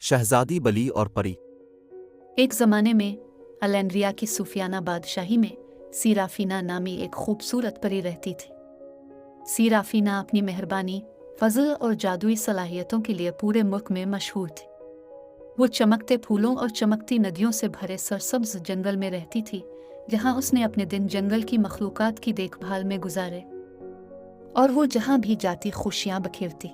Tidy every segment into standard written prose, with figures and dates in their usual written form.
शहजादी बली और परी। एक ज़माने में अलेंड्रिया की सूफियाना बादशाही में सीराफीना नामी एक खूबसूरत परी रहती थी। सीराफीना अपनी मेहरबानी, फजल और जादुई सलाहियतों के लिए पूरे मुल्क में मशहूर थी। वो चमकते फूलों और चमकती नदियों से भरे सरसब्ज जंगल में रहती थी, जहाँ उसने अपने दिन जंगल की मखलूकात की देखभाल में गुजारे और वो जहाँ भी जाती खुशियाँ बखेरती।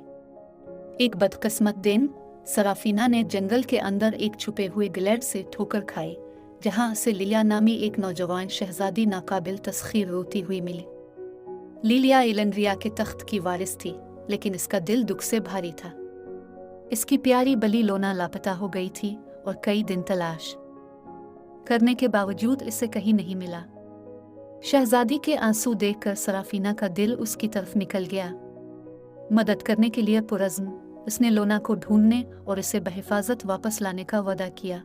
एक बदकिस्मत दिन सराफीना ने जंगल के अंदर एक छुपे हुए गिलैड से ठोकर खाई, जहाँ से लिलिया नामी एक नौजवान शहजादी नाकाबिल तस्खीर रोती हुई मिली। लिलिया एलेंड्रिया के तख्त की वारिस थी, लेकिन इसका दिल दुख से भारी था। इसकी प्यारी बली लोना लापता हो गई थी और कई दिन तलाश करने के बावजूद इसे कहीं नहीं मिला। शहजादी के आंसू देखकर सराफीना का दिल उसकी तरफ निकल गया। मदद करने के लिए पुरज़्म उसने लोना को ढूंढने और इसे बहिफाजत वापस लाने का वादा किया।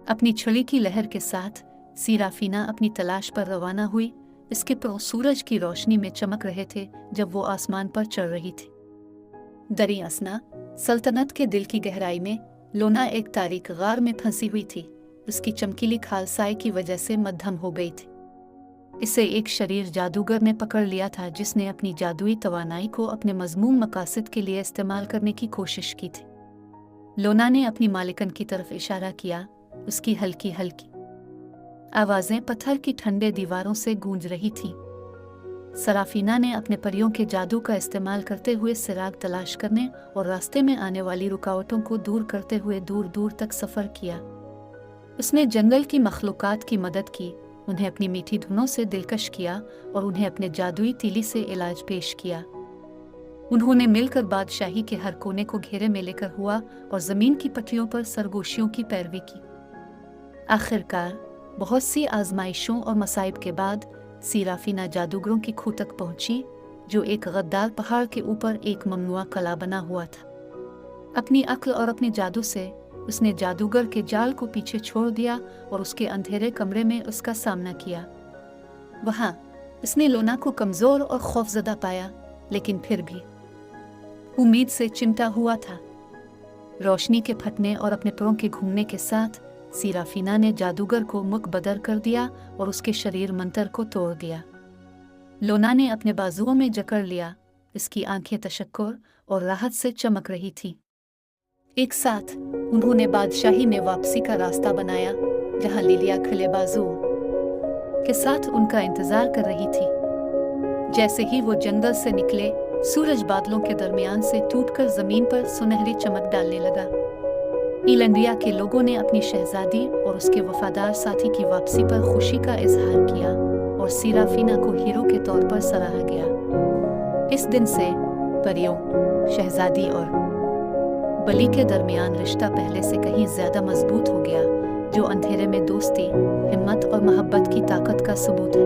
अपनी छड़ी की लहर के साथ सीराफीना अपनी तलाश पर रवाना हुई। इसके पर सूरज की रोशनी में चमक रहे थे जब वो आसमान पर चढ़ रही थी। दरी असना सल्तनत के दिल की गहराई में लोना एक तारीक गार में फंसी हुई थी। उसकी चमकीली खालसाई की वजह से मध्यम हो गई थी। इसे एक शरीर जादूगर ने पकड़ लिया था, जिसने अपनी जादुई तवानाई को अपने मज़मूम मकासद के लिए इस्तेमाल करने की कोशिश की थी। लोना ने अपनी मालिकन की तरफ इशारा किया। उसकी हल्की हल्की आवाज़ें पत्थर की ठंडे दीवारों से गूंज रही थीं। सराफीना ने अपने परियों के जादू का इस्तेमाल करते हुए सिराग तलाश करने और रास्ते में आने वाली रुकावटों को दूर करते हुए दूर दूर तक सफ़र किया। उसने जंगल की मखलूकात की मदद की, उन्हें अपनी मीठी धुनों से दिलकश किया और उन्हें अपने जादुई तीली से इलाज पेश किया। उन्होंने मिलकर बादशाही के हर कोने को घेरे में लेकर हुआ और ज़मीन की पटरियों पर सरगोशियों की पैरवी की। आखिरकार बहुत सी आजमाइशों और मसाइब के बाद सीराफीना जादूगरों की खूह तक पहुंची, जो एक गद्दार पहाड़ के ऊपर एक ममनुआ कला बना हुआ था। अपनी अक्ल और अपने जादू से उसने जादूगर के जाल को पीछे छोड़ दिया और उसके अंधेरे कमरे में उसका सामना किया। वहाँ उसने लोना को कमज़ोर और खौफज़दा पाया, लेकिन फिर भी उम्मीद से चिमटा हुआ था। रोशनी के फटने और अपने पैरों के घूमने के साथ सीराफीना ने जादूगर को मुकबदर कर दिया और उसके शरीर मंतर को तोड़ दिया। लोना ने अपने बाजुओं में जकड़ लिया। इसकी आंखें तशक्कुर और राहत से चमक रही थीं। एक साथ उन्होंने बादशाही में वापसी का रास्ता बनाया, जहां लिलिया खुले बाजुओं के साथ उनका इंतजार कर रही थी। जैसे ही वो जंगल से निकले, सूरज बादलों के दरमियान से टूटकर जमीन पर सुनहरी चमक डालने लगा। एलेंड्रिया के लोगों ने अपनी शहजादी और उसके वफादार साथी की वापसी पर खुशी का इजहार किया और सीराफीना को हीरो के तौर पर सराहा गया। इस दिन से परियों, शहजादी और बली के दरमियान रिश्ता पहले से कहीं ज्यादा मजबूत हो गया, जो अंधेरे में दोस्ती, हिम्मत और मोहब्बत की ताकत का सबूत है।